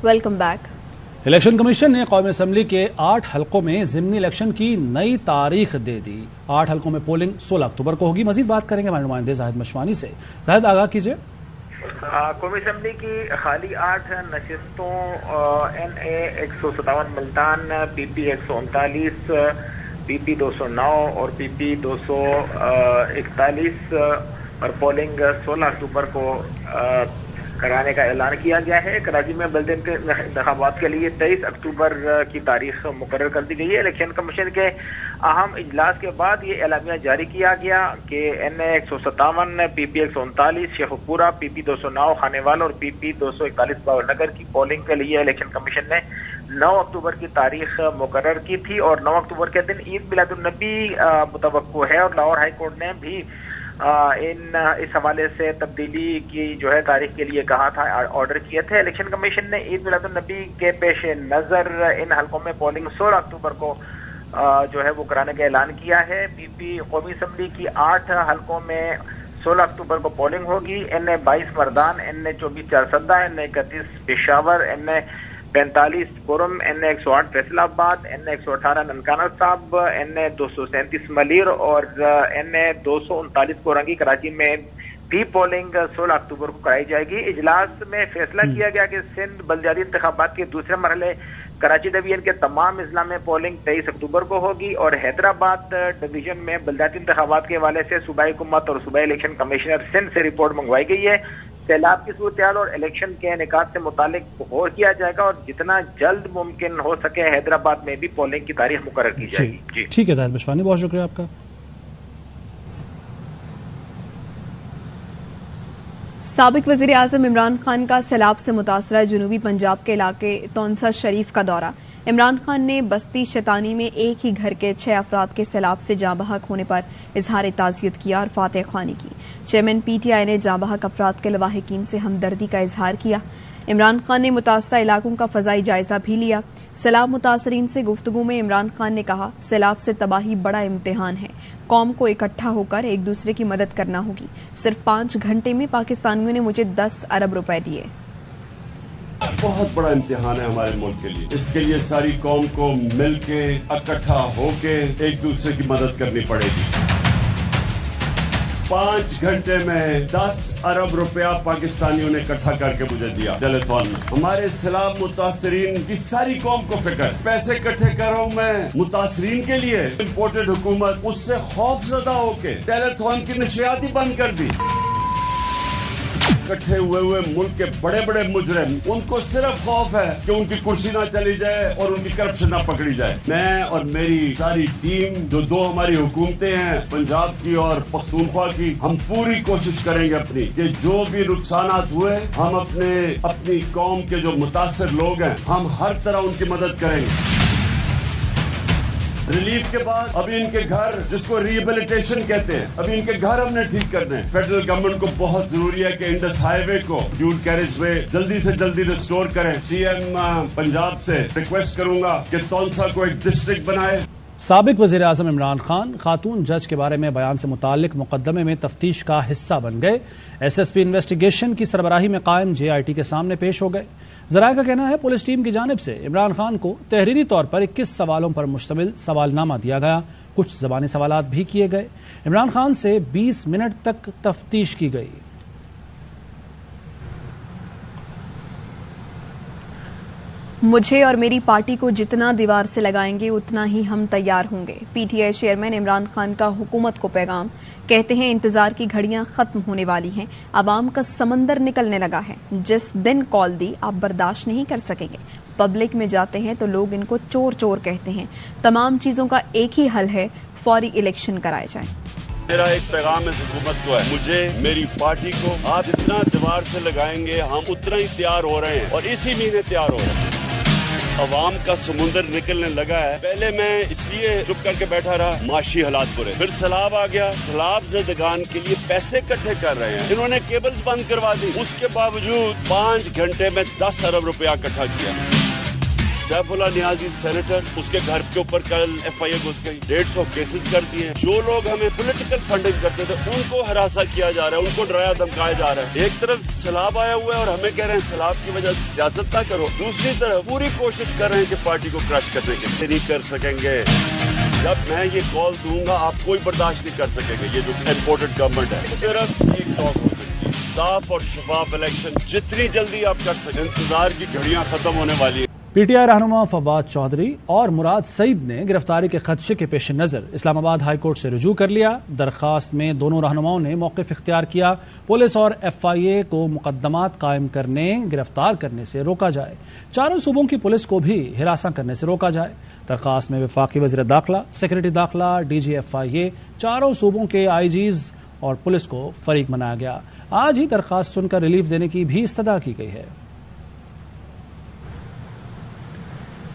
Welcome back. Election commission ने कौमी assembly के 8 हलकों में ज़िमनी इलेक्शन की नई तारीख दे दी। 8 हलकों में पोलिंग 16 अक्टूबर को होगी। मजीद बात करेंगे हमारे नुमाइंदे जाहिद मशवानी से। जाहिद, आगाह कीजिए। कौमी असम्बली की खाली 8 नशिस्तों NA 157 मुल्तान, PP 139, PP 209 और PP 241 पर पोलिंग 16 अक्टूबर को कराने का ऐलान किया गया है। कराची में बल्दी इंतखाबात के लिए 23 अक्टूबर की तारीख मुकर्रर कर दी गई है। इलेक्शन कमीशन के अहम इजलास के बाद ये एलामिया जारी किया गया कि NA 157, PP 139, Sheikhpura, PP 209 Khanewal और PP 241 बाबरनगर की पोलिंग के लिए इलेक्शन कमीशन ने 9 अक्टूबर की तारीख मुकर्रर की थी और 9 अक्टूबर के दिन ईद मिलादुन्नबी मुतवक्को है और लाहौर हाई कोर्ट ने भी इस हवाले से तब्दीली की जो है तारीख के लिए कहा था, ऑर्डर किए थे। इलेक्शन कमीशन ने ईद मिलादुन्नबी के पेश नज़र इन हलकों में पोलिंग 16 अक्टूबर को जो है वो कराने का ऐलान किया है। PP कौमी असम्बली की 8 हलकों में 16 अक्टूबर को पोलिंग होगी। NA 22 Mardan, NA 24 Charsadda, NA 31 Peshawar, NA 45 Kurram, NA 108 Faisalabad, NA 118 Nankana Sahib, NA 237 Malir और NA 239 कोरंगी। कराची में भी पोलिंग 16 अक्टूबर को कराई जाएगी। इजलास में फैसला किया गया कि सिंध बल्दियाती इंतखाबात के दूसरे मरहले कराची डिवीजन के तमाम अजला में पोलिंग 23 अक्टूबर को होगी और हैदराबाद डिवीजन में बल्दियाती इंतखाबात के हवाले से सूबाई हुकूमत और सूबाई इलेक्शन कमिश्नर सिंध से रिपोर्ट मंगवाई गई है। सैलाब की सूरत और इलेक्शन के इनेकाद से मुतालिक गौर किया जाएगा और जितना जल्द मुमकिन हो सके हैदराबाद में भी पोलिंग की तारीख मुकर्रर की जाएगी। जी ठीक है जाहिद मशवानी, बहुत शुक्रिया आपका। साबिक वज़ीर आज़म इमरान खान का सैलाब से मुतासरा जनूबी पंजाब के इलाके तौंसा शरीफ का दौरा। इमरान खान ने बस्ती शैतानी में एक ही घर के 6 अफराद के सैलाब से जाँ बहक होने पर इजहार ताज़ियत किया और फातह ख्वानी की। चेयरमैन PTI ने जाँ बहक अफराद के लवाहिकीन से हमदर्दी का इजहार किया। इमरान खान ने मुतासरा इलाकों का फ़ज़ाई जायजा भी लिया। सैलाब मुतासरीन से गुफ्तगू में इमरान खान ने कहा, सैलाब से तबाही बड़ा इम्तिहान है, कौम को इकट्ठा होकर एक दूसरे की मदद करना होगी। सिर्फ 5 घंटे में पाकिस्तानियों ने मुझे 10 अरब रुपए दिए। बहुत बड़ा इम्तिहान है हमारे मुल्क के लिए। इसके लिए सारी कौम को मिल के इकट्ठा होके एक दूसरे की मदद करनी पड़ेगी। 5 घंटे में 10 अरब रुपया पाकिस्तानियों ने इकट्ठा करके मुझे दिया टेलीथॉन में। हमारे सैलाब मुतासरीन की सारी कौम को फिक्र, पैसे इकट्ठे कर रहा हूँ मैं मुतासरीन के लिए। इम्पोर्टेड हुकूमत उससे खौफजदा होके टेलीथॉन की नशियात ही बंद कर दी। इकट्ठे हुए मुल्क के बड़े बड़े मुजरिम, उनको सिर्फ खौफ है कि उनकी कुर्सी ना चली जाए और उनकी करप्शन ना पकड़ी जाए। मैं और मेरी सारी टीम, जो 2 हमारी हुकूमतें हैं पंजाब की और पख्तूनख्वा की, हम पूरी कोशिश करेंगे अपनी कि जो भी नुकसानात हुए हम अपनी कौम के जो मुतासर लोग हैं हम हर तरह उनकी मदद करेंगे। रिलीफ के बाद अभी इनके घर, जिसको रिहेबिलिटेशन कहते हैं, अभी इनके घर हमने ठीक करने हैं। फेडरल गवर्नमेंट को बहुत जरूरी है कि इंडस हाईवे को ड्यूल कैरेज वे जल्दी से जल्दी रिस्टोर करें। CM पंजाब से रिक्वेस्ट करूंगा कि तौंसा को एक डिस्ट्रिक्ट बनाए। साबिक वज़ीर आज़म इमरान खान खातून जज के बारे में बयान से मुताल्लिक मुकदमे में तफ्तीश का हिस्सा बन गए। SSP इन्वेस्टिगेशन की सरबराही में कायम JIT के सामने पेश हो गए। ज़राए का कहना है पुलिस टीम की जानिब से इमरान खान को तहरीरी तौर पर 21 सवालों पर मुश्तमिल सवालनामा दिया गया। कुछ ज़बानी सवालात भी किए गए। इमरान खान से 20 मिनट तक तफ्तीश की गई। मुझे और मेरी पार्टी को जितना दीवार से लगाएंगे उतना ही हम तैयार होंगे। PTI चेयरमैन इमरान खान का हुकूमत को पैगाम। कहते हैं इंतजार की घड़ियां खत्म होने वाली हैं, आवाम का समंदर निकलने लगा है। जिस दिन कॉल दी आप बर्दाश्त नहीं कर सकेंगे। पब्लिक में जाते हैं तो लोग इनको चोर चोर कहते हैं। तमाम चीजों का एक ही हल है, फौरी इलेक्शन कराए जाए। मेरा एक पैगाम इस हुकूमत को है, मुझे, मेरी पार्टी को आप जितना दीवार से लगाएंगे हम उतना ही तैयार हो रहे हैं और इसी महीने तैयार हो रहे हैं। अवाम का समुंदर निकलने लगा है। पहले मैं इसलिए चुप करके बैठा रहा, माशी हालात बुरे, फिर सैलाब आ गया। सैलाब ज़दगान के लिए पैसे इकट्ठे कर रहे हैं, इन्होंने केबल्स बंद करवा दी। उसके बावजूद 5 घंटे में 10 अरब रुपया इकट्ठा किया। सैफ उल्ला नियाजी सेनेटर, उसके घर के ऊपर कल FIA घुस गई, 150 केसेस कर दिए। जो लोग हमें पॉलिटिकल फंडिंग करते थे उनको हरासा किया जा रहा है, उनको डराया धमकाया जा रहा है। एक तरफ सैलाब आया हुआ है और हमें कह रहे हैं सैलाब की वजह से सियासत ना करो, दूसरी तरफ पूरी कोशिश कर रहे हैं कि पार्टी को क्रश करने की। नहीं कर सकेंगे। जब मैं ये कॉल दूंगा आप कोई बर्दाश्त नहीं कर सकेंगे। ये जो इम्पोर्टेड गवर्नमेंट है, सिर्फ एक टॉक हो सकती है, साफ और शफाफ इलेक्शन जितनी जल्दी आप कर सकें। इंतजार की घड़ियां खत्म होने वाली है। PTI रहनुमा फवाद चौधरी और मुराद सईद ने गिरफ्तारी के खदशे के पेश नज़र इस्लामाबाद हाई कोर्ट से रुजू कर लिया। दरख्वास्त में दोनों रहनुमाओं ने मौक़िफ़ इख्तियार किया, पुलिस और FIA को मुकदमात कायम करने, गिरफ्तार करने से रोका जाए, चारों सूबों की पुलिस को भी हिरासा करने से रोका जाए। दरख्वास्त में वफाकी वज़ीर दाखिला, सेक्रेटरी दाखिला, DG FIA, चारों सूबों के IGs और पुलिस को फरीक बनाया गया। आज ही दरख्वास्त सुनकर रिलीफ देने की भी इस्तदा की गई है।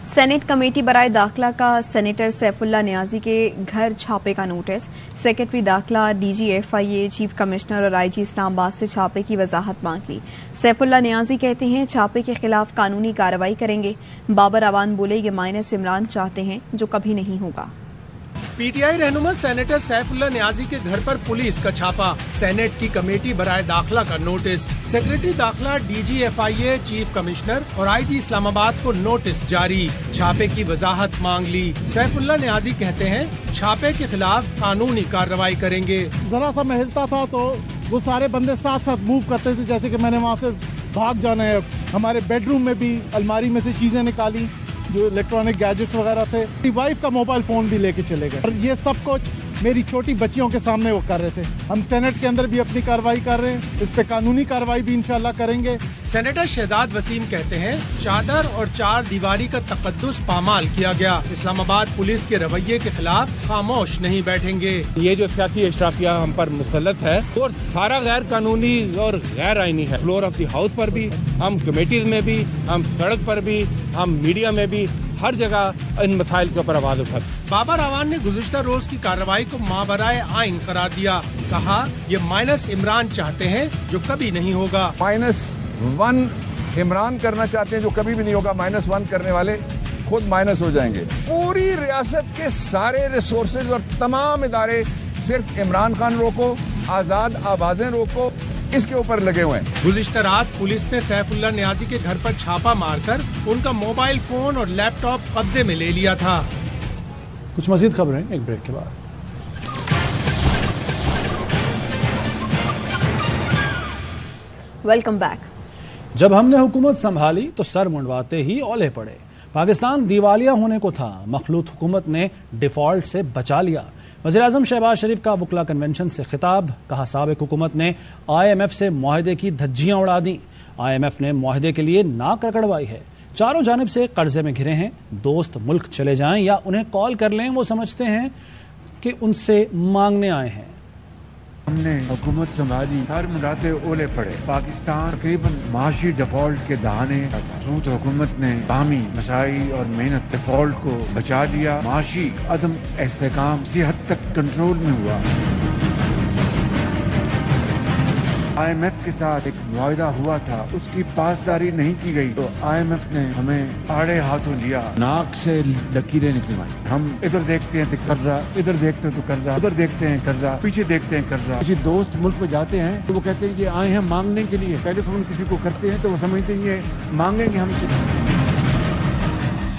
सेनेट कमेटी बराए दाखिला का सेनेटर सैफुल्ला नियाजी के घर छापे का नोटिस। सेक्रेटरी दाखिला, DG FIA, चीफ कमिश्नर और IG इस्लामाबाद से छापे की वजाहत मांग ली। सैफुल्ला नियाजी कहते हैं छापे के खिलाफ कानूनी कार्रवाई करेंगे। बाबर अवान बोले ये माइनस इमरान चाहते हैं जो कभी नहीं होगा। PTI रहनुमा सेनेटर सैफुल्ला नियाजी के घर पर पुलिस का छापा, सेनेट की कमेटी बराए दाखिला का नोटिस, सेक्रेटरी दाखिला, DG FIA, चीफ कमिश्नर और IG इस्लामाबाद को नोटिस जारी, छापे की वजाहत मांग ली। सैफुल्ला नियाजी कहते हैं छापे के खिलाफ कानूनी कार्रवाई करेंगे। जरा सा मैं हिलता था तो वो सारे बंदे साथ साथ मूव करते थे, जैसे कि मैंने वहाँ से भाग जाना है। हमारे बेडरूम में भी अलमारी में से चीजें निकाली, जो इलेक्ट्रॉनिक गैजेट्स वगैरह थे। मेरी वाइफ का मोबाइल फोन भी लेके चले गए और ये सब कुछ मेरी छोटी बच्चियों के सामने वो कर रहे थे। हम सेनेट के अंदर भी अपनी कार्रवाई कर रहे हैं, इस पे कानूनी कार्रवाई भी इंशाल्लाह करेंगे। सेनेटर शहजाद वसीम कहते हैं चादर और चार दीवारी का तकद्दुस पामाल किया गया। इस्लामाबाद पुलिस के रवैये के खिलाफ खामोश नहीं बैठेंगे। ये जो सियासी अशराफिया हम पर मुसल्लत है और सारा गैर कानूनी और गैर आईनी है। फ्लोर ऑफ द हाउस पर भी, हम कमेटीज में भी, हम सड़क पर भी, हम मीडिया में भी, हर जगह इन मसाइल के ऊपर आवाज उठाते। बाबर अवान ने गुज़िश्ता रोज की कार्रवाई को मावराए आइन करार दिया। कहा ये माइनस इमरान चाहते हैं जो कभी नहीं होगा। -1 इमरान करना चाहते हैं जो कभी भी नहीं होगा। -1 करने वाले खुद माइनस हो जाएंगे। पूरी रियासत के सारे रिसोर्सेज और तमाम इदारे सिर्फ इमरान खान रोको, आजाद आवाजें रोको, इसके ऊपर लगे हुए हैं। गुज़िश्ता रात पुलिस ने सैफुल्ला नियाजी के घर पर छापा मारकर उनका मोबाइल फोन और लैपटॉप कब्जे में ले लिया था। कुछ मजीद खबरें एक ब्रेक के बाद। Welcome back. जब हमने हुकूमत संभाली तो सर मुंडवाते ही ओले पड़े। पाकिस्तान दिवालिया होने को था, मखलूत हुकूमत ने डिफॉल्ट से बचा लिया। वज़ीर-ए-आज़म शहबाज शरीफ का वकला कन्वेंशन से खिताब। कहा साबिक हुकूमत ने IMF से मुआहदे की धज्जियां उड़ा दी। IMF ने मुआहदे के लिए नाक रगड़वाई है। चारों जानिब से कर्जे में घिरे हैं। दोस्त मुल्क चले जाएं या उन्हें कॉल कर लें, वो समझते हैं कि उनसे मांगने आए हैं। हमने हुकूमत संभाली, हर मुरादे ओले पड़े। पाकिस्तान तकरीबन माशी डिफॉल्ट के दहाने सूद हुकूमत ने कामी मसाई और मेहनत डिफॉल्ट को बचा लिया। माशी अदम इस्तेकाम किसी हद तक कंट्रोल में हुआ। IMF के साथ एक मुआहदा हुआ था, उसकी पासदारी नहीं की गई तो IMF ने हमें आड़े हाथों लिया, नाक से लकीरें निकलवाई। हम इधर देखते हैं तो कर्जा, इधर देखते हैं तो कर्जा, उधर देखते हैं कर्जा, पीछे देखते हैं कर्जा। किसी दोस्त मुल्क में जाते हैं तो वो कहते हैं ये आए हैं मांगने के लिए। टेलीफोन किसी को करते हैं तो वो समझते हैं ये मांगेंगे हमसे।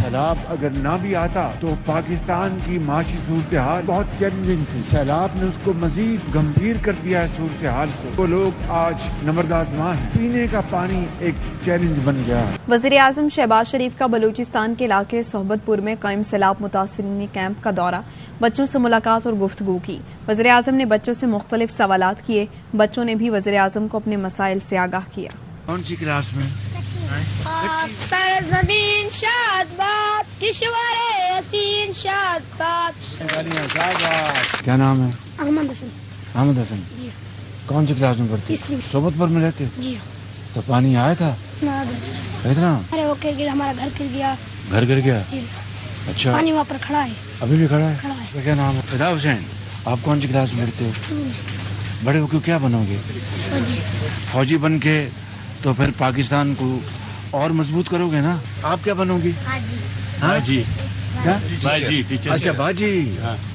सैलाब अगर ना भी आता तो पाकिस्तान की माशी सूरत हाल बहुत चैलेंजिंग थी। सैलाब ने उसको मजीद गंभीर कर दिया है सूरत हाल को। वो लोग आज नंबरदार हैं, पीने का पानी एक चैलेंज बन गया। वज़ीर-ए-आज़म शहबाज शरीफ का बलूचिस्तान के इलाके सोहबतपुर में कायम सैलाब मुतासिरीन कैंप का दौरा, बच्चों से मुलाकात और गुफ्तगू की। वज़ीर-ए-आज़म ने बच्चों से मुख्तलिफ सवालात किए। बच्चों ने भी वज़ीर-ए-आज़म को अपने मसाइल से आगाह किया। कौन सी क्लास में? सरज़मीन शादबाद किश्वारे हसीन शादबाद। क्या नाम है? अहमद हसन। अहमद हसन जी। कौन सी क्लास में पढ़ते? तीसरी। सोबतपुर में रहते? जी। तो पानी आया था ना इतना? अरे वो गिर गया, हमारा घर गिर गया। घर गिर गया? जी। अच्छा, पानी वहाँ पर खड़ा है। अभी भी खड़ा है? खड़ा है। तो क्या नाम है? फिदा हुसैन। आप कौन सी क्लास में पढ़ते हो? बड़े होकर क्या बनोगे? फौजी। फौजी बन के तो फिर पाकिस्तान को और मजबूत करोगे ना? आप क्या बनोगी? हाँ जी, क्या बाजी टीचर। अच्छा बाजी,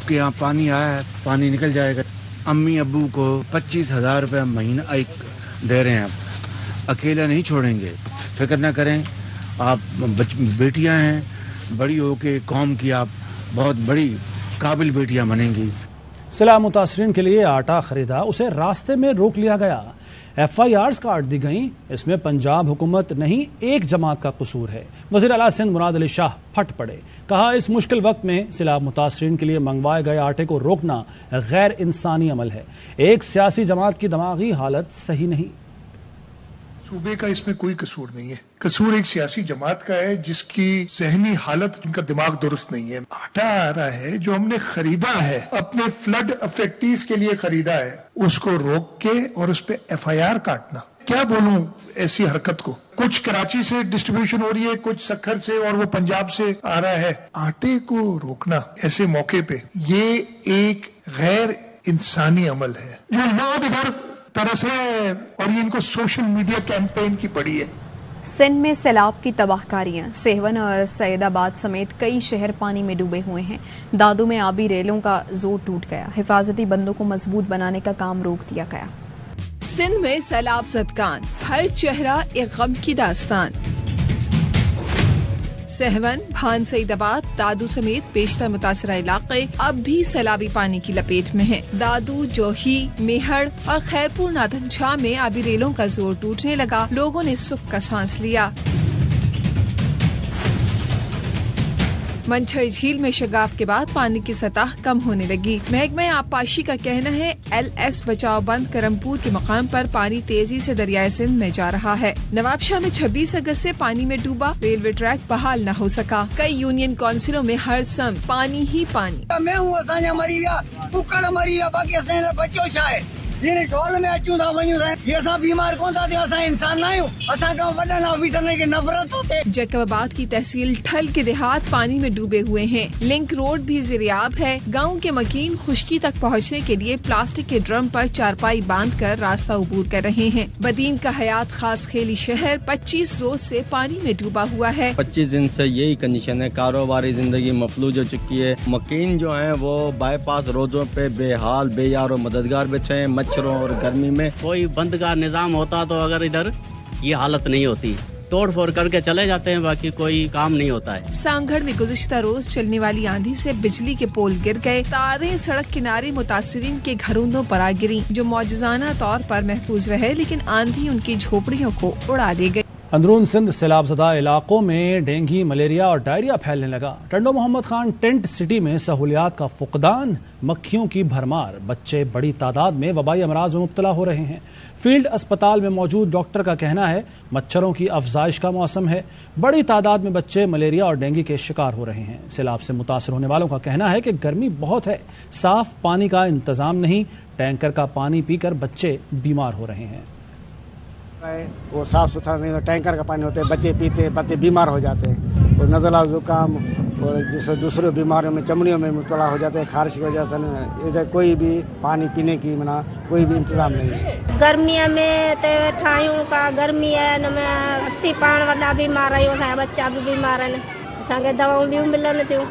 कि यहाँ पानी आया है, पानी निकल जाएगा। अम्मी अब्बू को 25,000 रुपये महीना एक दे रहे हैं, आप अकेला नहीं छोड़ेंगे, फिक्र ना करें। आप बेटियां हैं, बड़ी हो के कौम की आप बहुत बड़ी काबिल बेटियां बनेंगी। सैलाब मुतासरीन के लिए आटा खरीदा, उसे रास्ते में रोक लिया गया। FIRs काट दी गईं। इसमें पंजाब हुकूमत नहीं, एक जमात का कसूर है। वज़ीर आला सिंध मुराद अली शाह फट पड़े। कहा, इस मुश्किल वक्त में सैलाब मुतासरीन के लिए मंगवाए गए आटे को रोकना गैर इंसानी अमल है। एक सियासी जमात की दिमागी हालत सही नहीं। सूबे का इसमें कोई कसूर नहीं है, कसूर एक सियासी जमात का है जिसकी जहनी हालत, उनका दिमाग दुरुस्त नहीं है। आटा आ रहा है जो हमने खरीदा है, अपने फ्लड अफेक्टीज के लिए खरीदा है, उसको रोक के और उस पे FIR काटना, क्या बोलूं ऐसी हरकत को। कुछ कराची से डिस्ट्रीब्यूशन हो रही है, कुछ सखर से, और वो पंजाब से आ रहा है। आटे को रोकना ऐसे मौके पे, ये एक गैर इंसानी अमल है। जो लोग इधर तरस रहे हैं और ये इनको सोशल मीडिया कैंपेन की पड़ी है। सिंध में सैलाब की तबाहकारियां, सेहवन और सैयदाबाद समेत कई शहर पानी में डूबे हुए हैं। दादू में आबी रेलों का जोर टूट गया। हिफाजती बंदों को मजबूत बनाने का काम रोक दिया गया। सिंध में सैलाब ज़दगान, हर चेहरा एक गम की दास्तान। सहवन, भान सईदाबाद, दादू समेत बेशतर मुतासरा इलाके अब भी सैलाबी पानी की लपेट में हैं। दादू, जोही, मेहड़ और खैरपुर नाथन शाह में आबी रेलों का जोर टूटने लगा। लोगों ने सुख का सांस लिया। मंछर झील में शगाफ के बाद पानी की सतह कम होने लगी। महकमा आबपाशी का कहना है LS बचाव बंद करमपुर के मकाम पर पानी तेजी से दरियाए सिंध में जा रहा है। नवाबशाह में 26 अगस्त से पानी में डूबा रेलवे ट्रैक बहाल न हो सका। कई यूनियन काउंसिलों में हर सम पानी ही पानी। मैं हूँ बाकी में अचूं था वञूं था, ये असां बीमार कोन था, असां इंसान ना आहियूं, असां खां वॾनि ऑफिसरनि खे नफ़रत होते। जैकबाबाद की तहसील ठल के देहात पानी में डूबे हुए हैं। लिंक रोड भी ज़िरियाब है। गांव के मकीन खुश्की तक पहुंचने के लिए प्लास्टिक के ड्रम पर चारपाई बांधकर रास्ता अबूर कर रहे हैं। बदीन का हयात खास खेली शहर 25 रोज से पानी में डूबा हुआ है। 25 दिन से यही कंडीशन है। कारोबारी जिंदगी मफलूज हो चुकी है। मकीन जो है वो बाईपास रोडों पे बेहाल, बेयार और मददगार बैठे हैं। मच्छरों और गर्मी में कोई बंद का निजाम होता तो अगर इधर ये हालत नहीं होती, तोड़ फोड़ करके चले जाते हैं, बाकी कोई काम नहीं होता है। सांगढ़ में गुज़िश्ता रोज चलने वाली आंधी से बिजली के पोल गिर गए। तारें सड़क किनारे मुतासिरीन के घरों पर आ गिरी, जो मौजज़ाना तौर पर महफूज रहे, लेकिन आंधी उनकी झोपड़ियों को उड़ा ले गई। अंदरून सिंध सैलाबज़दा इलाकों में डेंगू, मलेरिया और डायरिया फैलने लगा। टंडो मोहम्मद खान टेंट सिटी में सहूलियात का फुकदान, मक्खियों की भरमार, बच्चे बड़ी तादाद में वबाई अमराज में मुब्तला हो रहे हैं। फील्ड अस्पताल में मौजूद डॉक्टर का कहना है मच्छरों की अफजाइश का मौसम है। बड़ी तादाद में बच्चे मलेरिया और डेंगू के शिकार हो रहे हैं। सैलाब से मुतासर होने वालों का कहना है कि गर्मी बहुत है, साफ पानी का इंतजाम नहीं, टैंकर का पानी पीकर बच्चे बीमार हो रहे हैं। वो साफ सुथरा नहीं, टैंकर का पानी होता है, बच्चे पीते हैं, बच्चे बीमार हो जाते हैं। और नज़ला, जुकाम और जिससे दूसरे बीमारियों में, चमड़ियों में मुब्तला हो जाते हैं। खारिश की वजह से इधर कोई भी पानी पीने की कोई भी इंतजाम नहीं है। गर्मियों में तो ठायूं का गर्मी है न में 80 पाण वॾा बीमार आहियूं, बच्चा भी बीमार आहिनि, असांखे दवाऊं भी मिलनि थियूं,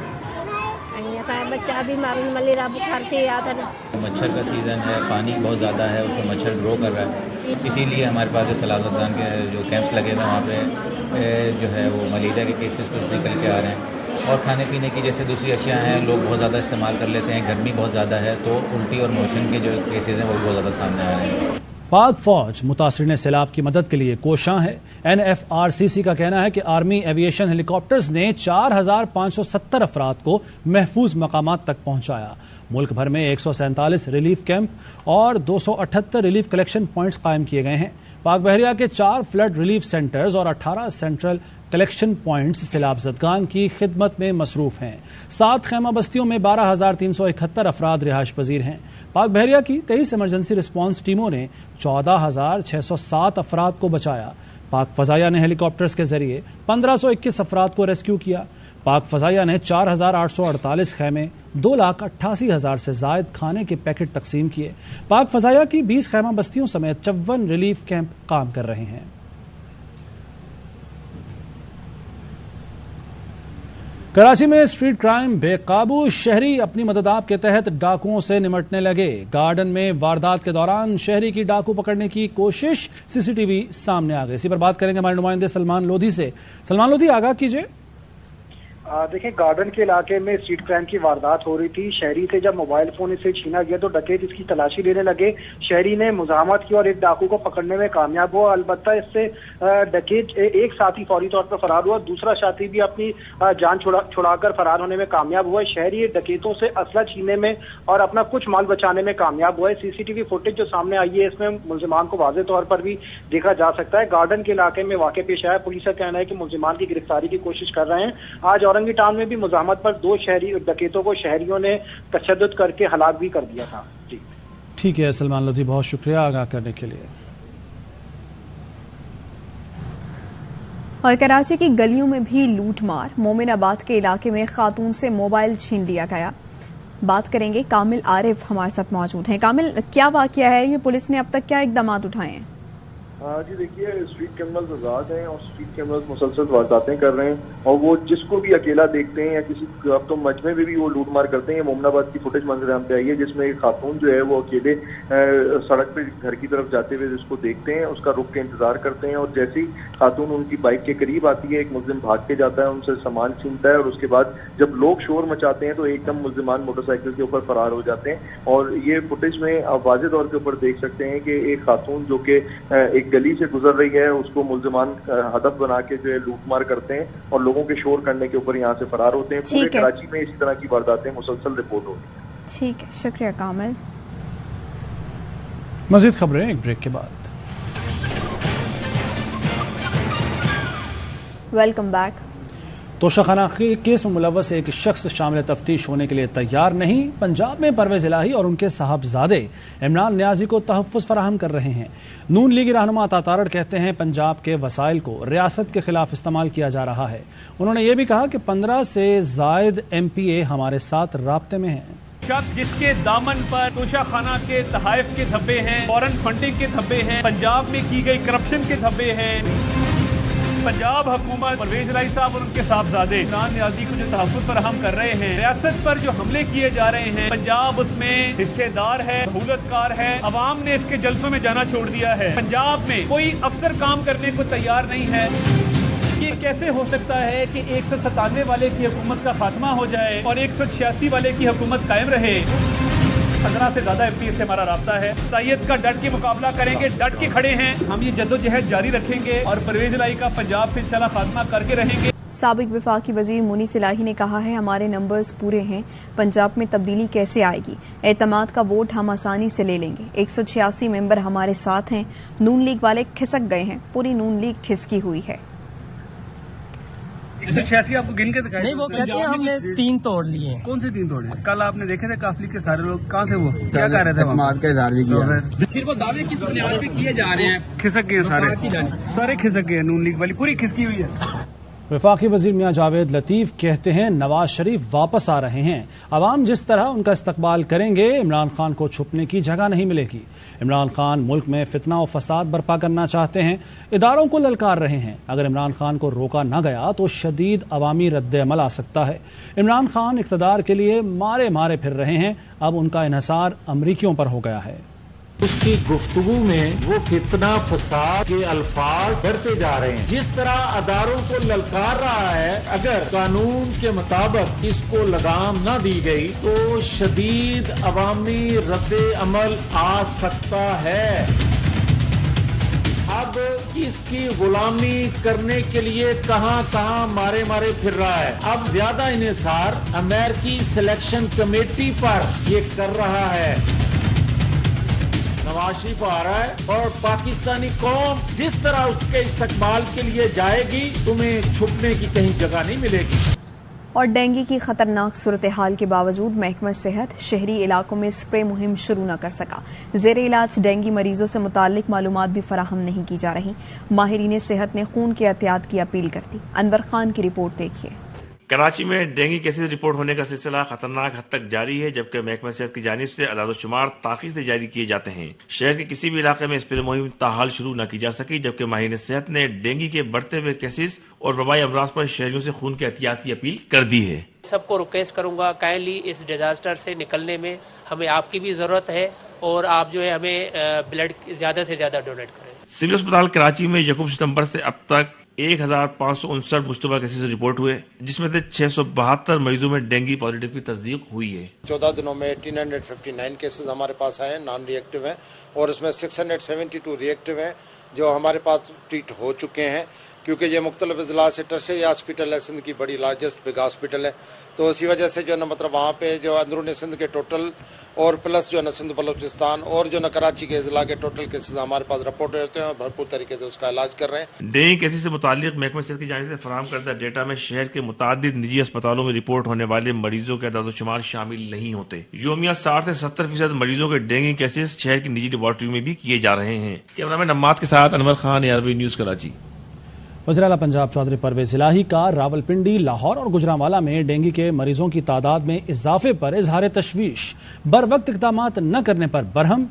बच्चा बीमार, मलेरिया बुखार थी विया अथनि। मच्छर का सीज़न है, पानी बहुत ज़्यादा है, उसमें मच्छर ग्रो कर रहा है। इसीलिए हमारे पास जो सैलाब-ज़दगान के जो कैंप्स लगे हुए हैं, वहाँ पे जो है वो मलेरिया के केसेस कुछ निकल के आ रहे हैं। और खाने पीने की जैसे दूसरी अशिया हैं, लोग बहुत ज़्यादा इस्तेमाल कर लेते हैं। गर्मी बहुत ज़्यादा है तो उल्टी और मोशन के जो केसेस हैं वो बहुत ज़्यादा सामने आ रहे हैं। पाक फौज मुतासरीन सैलाब की मदद के लिए कोशां है। NFRCC का कहना है कि आर्मी एविएशन हेलीकॉप्टर्स ने 4,570 अफराद को महफूज मकामात तक पहुंचाया। मुल्क भर में 147 रिलीफ कैंप और 278 रिलीफ कलेक्शन पॉइंट्स कायम किए गए हैं। पाक बहरिया के 4 फ्लड रिलीफ सेंटर्स और 18 सेंट्रल कलेक्शन पॉइंट्स सैलाब ज़दगान की खिदमत में मसरूफ हैं। 7 खैमा बस्तियों में 12,371 अफराद रिहाइश पजीर हैं। पाक बहरिया की 23 इमरजेंसी रिस्पांस टीमों ने 14,607 अफराद को बचाया। पाक फजाइया ने हेलीकॉप्टर्स के जरिए 1521 अफराद को रेस्क्यू किया। पाक फजाइया ने 4,848 खैमे, 2,88,000 से जायद खाने के पैकेट तकसीम किए। पाक फजाइया की 20 खैमा बस्तियों समेत 54 रिलीफ कैंप काम कर रहे हैं। कराची में स्ट्रीट क्राइम बेकाबू, शहरी अपनी मदद आप के तहत डाकुओं से निपटने लगे। गार्डन में वारदात के दौरान शहरी की डाकू पकड़ने की कोशिश, सीसीटीवी सामने आ गई। इसी पर बात करेंगे हमारे नुमाइंदे सलमान लोधी से। सलमान लोधी, आगाह कीजिए। देखिए, गार्डन के इलाके में स्ट्रीट क्राइम की वारदात हो रही थी। शहरी से जब मोबाइल फोन इसे छीना गया तो डकैत इसकी तलाशी लेने लगे। शहरी ने मुजाहमत की और एक डाकू को पकड़ने में कामयाब हुआ। अलबत्ता इससे डकैत एक साथी फौरी तौर पर फरार हुआ, दूसरा साथी भी अपनी जान छुड़ाकर फरार होने में कामयाब हुआ। शहरी डकैतों से असला छीनने में और अपना कुछ माल बचाने में कामयाब हुआ है। सीसीटीवी फुटेज जो सामने आई है, इसमें मुल्जिमान को वाज़ेह तौर पर भी देखा जा सकता है। गार्डन के इलाके में वाक़या पेश आया। पुलिस का कहना है कि मुल्जिमान की गिरफ्तारी की कोशिश कर रहे हैं। आज औरंगी टाउन में भी मुजाहमत पर 2 शहरी डकैतों को शहरियों ने तशद्दुद करके हलाक भी कर दिया था। जी ठीक है सलमान लोधी, बहुत शुक्रिया आगाह करने के लिए। और कराची की गलियों में भी लूटमार, मोमिनाबाद के इलाके में खातून से मोबाइल छीन लिया गया। बात करेंगे, कामिल आरिफ हमारे साथ मौजूद हैं। कामिल, क्या वाकया है ये, पुलिस ने अब तक क्या इकदाम उठाए हैं? जी देखिए, स्ट्रीट कैमरास आजाद हैं और स्ट्रीट कैमरास मुसलसल वारदातें कर रहे हैं और वो जिसको भी अकेला देखते हैं या किसी अब तो मजमे में भी वो लूट मार करते हैं। मोमनाबाद की फुटेज मंजर आम पे आई है जिसमें एक खातून जो है वो अकेले सड़क पे घर की तरफ जाते हुए जिसको देखते हैं, उसका रुक के इंतजार करते हैं और जैसे ही खातून उनकी बाइक के करीब आती है, एक मुल्जिम भाग के जाता है, उनसे सामान छीनता है और उसके बाद जब लोग शोर मचाते हैं तो एकदम मुल्जिमान मोटरसाइकिल के ऊपर फरार हो जाते हैं। और ये फुटेज में आप वाज़ेह तौर के ऊपर देख सकते हैं कि एक खातून जो कि एक गली से गुजर रही है, उसको मुल्जिमान हदफ बना के जो है लूटमार करते हैं और लोगों के शोर करने के ऊपर यहाँ से फरार होते हैं। पूरे कराची में इसी तरह की वारदातें मुसलसल रिपोर्ट होती हैं। ठीक है, शुक्रिया कामिल। मज़ीद खबरें एक ब्रेक के बाद। Welcome back. तोशाखाना केस में मुलव्वस एक शख्स शामिल तफ्तीश होने के लिए तैयार नहीं। पंजाब में परवेज इलाही और उनके साहबजादे इमरान नियाजी को तहफ़्फ़ुज़ फराहम कर रहे हैं। नून लीगी रहनुमा अता तारड़ कहते हैं पंजाब के वसाइल को रियासत के खिलाफ इस्तेमाल किया जा रहा है। उन्होंने ये भी कहा कि 15 से ज़ायद MPA हमारे साथ राब्ते में हैं। शख्स जिसके दामन पर तोशाखाना के तहाइफ के धब्बे हैं, फॉरेन फंडिंग के धब्बे हैं, पंजाब में की गई करप्शन के धब्बे हैं। पंजाब हुकूमत परवेज इलाही साहब और उनके साहबजादे इमरान नियाजी को जो तहफ़्फ़ुज़ फराहम कर रहे हैं, रियासत पर जो हमले किए जा रहे हैं, पंजाब उसमें हिस्सेदार है, सहूलतकार है। अवाम ने इसके जलसों में जाना छोड़ दिया है। पंजाब में कोई अफसर काम करने को तैयार नहीं है। ये कैसे हो सकता है कि 197 वाले की हुकूमत का खात्मा हो जाए और 186 वाले की हुकूमत कायम रहे? 15 से ज्यादा MPA से हमारा राब्ता है। सैयद का डट के मुकाबला करेंगे, डट के खड़े हैं। हम ये जद्दोजहद जारी रखेंगे और परवेज इलाही का पंजाब से इंशाल्लाह खात्मा करके रहेंगे। साबिक वफाकी वजीर मुनीस इलाही ने कहा है, हमारे नंबर्स पूरे हैं, पंजाब में तब्दीली कैसे आएगी? एतमाद का वोट हम आसानी से ले लेंगे। 186 मेंबर हमारे साथ हैं। नून लीग वाले खिसक गए हैं, पूरी नून लीग खिसकी हुई है। 186 आपको गिन के दिखाई? नहीं, वो कहते हैं हमने 3 तोड़ लिए। कौन से 3 तोड़े? कल आपने देखे थे काफली के सारे लोग कहाँ से, वो क्या कर रहे थे? एतमाद का इदारा किया। फिर वो दावे किस बुनियाद पे किए जा रहे हैं? खिसक गए सारे खिसक गए। नून लीग वाली पूरी खिसकी हुई है। वफाकी वजीर मियां जावेद लतीफ कहते हैं नवाज शरीफ वापस आ रहे हैं। अवाम जिस तरह उनका इस्तकबाल करेंगे, इमरान खान को छुपने की जगह नहीं मिलेगी। इमरान खान मुल्क में फितना और फसाद बर्पा करना चाहते हैं, इदारों को ललकार रहे हैं। अगर इमरान खान को रोका न गया तो शदीद अवामी रद्द अमल आ सकता है। इमरान खान इक़्तिदार के लिए मारे मारे फिर रहे हैं, अब उनका इन्हिसार अमरीकियों पर हो गया है। उसकी गुफ्तगू में वो फितना फसाद के अल्फाज बढ़ते जा रहे हैं। जिस तरह अदारों को ललकार रहा है, अगर कानून के मुताबिक इसको लगाम न दी गई तो शदीद अवामी रद्द अमल आ सकता है। अब इसकी गुलामी करने के लिए कहां कहां मारे मारे फिर रहा है। अब ज्यादा इन्हिसार अमेरिकी सिलेक्शन कमेटी पर ये कर रहा है। नवाज शरीफ आ रहा है और पाकिस्तानी कौम जिस तरह उसके इस्तकबाल के लिए जाएगी, तुम्हें छुपने की कहीं जगह नहीं मिलेगी। और डेंगू की खतरनाक सूरत हाल के बावजूद महकमा सेहत शहरी इलाकों में स्प्रे मुहिम शुरू न कर सका। ज़ेर इलाज डेंगू मरीजों से मुतालिक मालूमात भी फराहम नहीं की जा रही। माहिरीन सेहत ने खून के एहतियात की अपील कर दी। अनवर खान की रिपोर्ट देखिए। کراچی میں ڈینگی کیسز رپورٹ ہونے کا سلسلہ خطرناک حد تک جاری ہے، جبکہ محکمہ صحت کی جانب سے اعداد و شمار تاخیر سے جاری کیے جاتے ہیں۔ شہر کے کسی بھی علاقے میں اسپرے مہم تاحال شروع نہ کی جا سکی، جبکہ ماہرین صحت نے ڈینگی کے بڑھتے ہوئے کیسز اور وبائی امراض پر شہریوں سے خون کی احتیاط کی اپیل کر دی ہے۔ سب کو ریکویسٹ کروں گا، کائنڈلی اس ڈیزاسٹر سے نکلنے میں ہمیں آپ کی بھی ضرورت ہے، اور آپ جو ہے ہمیں بلڈ زیادہ سے زیادہ ڈونیٹ کریں۔ سول اسپتال کراچی میں 1 ستمبر سے اب تک 1559 مشتبہ کیسز رپورٹ ہوئے، جس میں سے 672 مریضوں میں ڈینگی پازیٹیو کی تصدیق ہوئی ہے۔ 14 دنوں میں 1859 کیسز ہمارے پاس آئے ہیں، نان ری ایکٹیو ہیں، اور اس میں 672 ری ایکٹیو ہیں جو ہمارے پاس ٹریٹ ہو چکے ہیں، کیونکہ یہ مختلف اضلاع سے ٹرشری ہاسپٹل ہے، سندھ کی بڑی لارجسٹ بگ ہاسپٹل ہے، تو اسی وجہ سے جو ہے نا مطلب وہاں پہ جو اندرون سندھ کے ٹوٹل اور پلس جو ہے نا سندھ بلوچستان اور جو ہے نا کراچی کے اضلاع کے ٹوٹل کیسز ہمارے پاس رپورٹ ہوتے ہیں اور بھرپور طریقے سے اس کا علاج کر رہے ہیں۔ ڈینگی کیسز سے متعلق محکمہ صحت کی جانب سے فراہم کردہ ڈیٹا میں شہر کے متعدد نجی اسپتالوں میں رپورٹ ہونے والے مریضوں کے اعداد و شمار شامل نہیں ہوتے۔ یومیہ 60 سے 70% مریضوں کے ڈینگی کیسز شہر کی نجی لیبارٹری میں بھی کیے جا رہے ہیں۔ کیمرامین نماد کے ساتھ انور خان، ARV نیوز کراچی۔ وزیر اعلیٰ پنجاب چودھری پرویز الہی کا راولپنڈی، لاہور اور گوجرانوالہ میں ڈینگی کے مریضوں کی تعداد میں اضافے پر اظہار تشویش، بروقت اقدامات نہ کرنے پر برہم،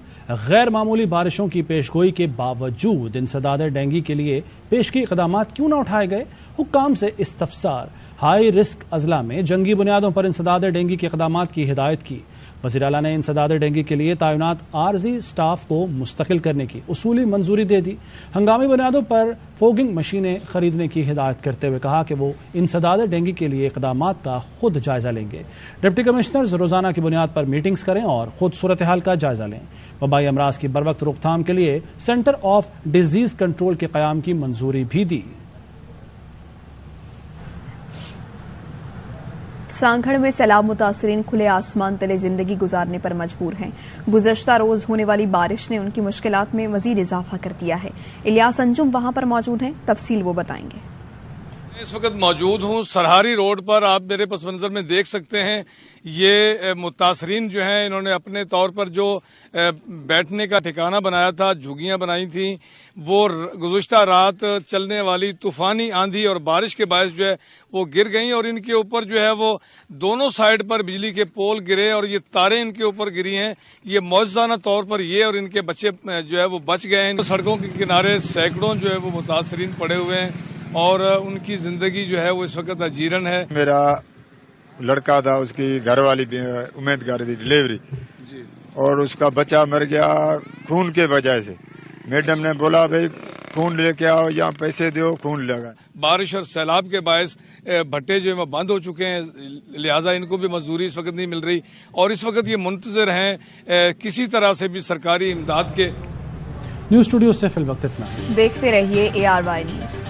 غیر معمولی بارشوں کی پیشگوئی کے باوجود انسداد ڈینگی کے لیے پیشگی اقدامات کیوں نہ اٹھائے گئے، حکام سے استفسار، ہائی رسک اضلاع میں جنگی بنیادوں پر انسداد ڈینگی کے اقدامات کی ہدایت کی۔ وزیر اعلیٰ نے انسداد ڈینگی کے لیے تعینات عارضی سٹاف کو مستقل کرنے کی اصولی منظوری دے دی۔ ہنگامی بنیادوں پر فوگنگ مشینیں خریدنے کی ہدایت کرتے ہوئے کہا کہ وہ انسداد ڈینگی کے لیے اقدامات کا خود جائزہ لیں گے۔ ڈپٹی کمشنرز روزانہ کی بنیاد پر میٹنگز کریں اور خود صورتحال کا جائزہ لیں۔ وبائی امراض کی بروقت روک تھام کے لیے سینٹر آف ڈیزیز کنٹرول کے قیام کی منظوری بھی دی۔ سانگھڑ میں سیلاب متاثرین کھلے آسمان تلے زندگی گزارنے پر مجبور ہیں۔ گزشتہ روز ہونے والی بارش نے ان کی مشکلات میں مزید اضافہ کر دیا ہے۔ الیاس انجم وہاں پر موجود ہیں، تفصیل وہ بتائیں گے۔ اس وقت موجود ہوں سرہاری روڈ پر، آپ میرے پس منظر میں دیکھ سکتے ہیں یہ متاثرین جو ہیں انہوں نے اپنے طور پر جو بیٹھنے کا ٹھکانہ بنایا تھا، جھگیاں بنائی تھیں، وہ گزشتہ رات چلنے والی طوفانی آندھی اور بارش کے باعث جو ہے وہ گر گئیں، اور ان کے اوپر جو ہے وہ دونوں سائڈ پر بجلی کے پول گرے اور یہ تاریں ان کے اوپر گری ہیں۔ یہ معجزانہ طور پر یہ اور ان کے بچے جو ہے وہ بچ گئے ہیں۔ سڑکوں کے کنارے سینکڑوں جو ہے وہ متاثرین پڑے ہوئے ہیں اور ان کی زندگی جو ہے وہ اس وقت اجیرن ہے۔ میرا لڑکا تھا، اس کی گھر والی امید کر رہی تھی ڈلیوری، اور اس کا بچہ مر گیا خون کے وجہ سے۔ میڈم نے بولا بھائی خون لے کے آؤ یا پیسے دو، خون لگا۔ بارش اور سیلاب کے باعث بھٹے جو ہیں بند ہو چکے ہیں، لہٰذا ان کو بھی مزدوری اس وقت نہیں مل رہی، اور اس وقت یہ منتظر ہیں کسی طرح سے بھی سرکاری امداد کے۔ نیوز اسٹوڈیو سے فی الوقت اتنا۔ دیکھتے رہیے ARY نیوز۔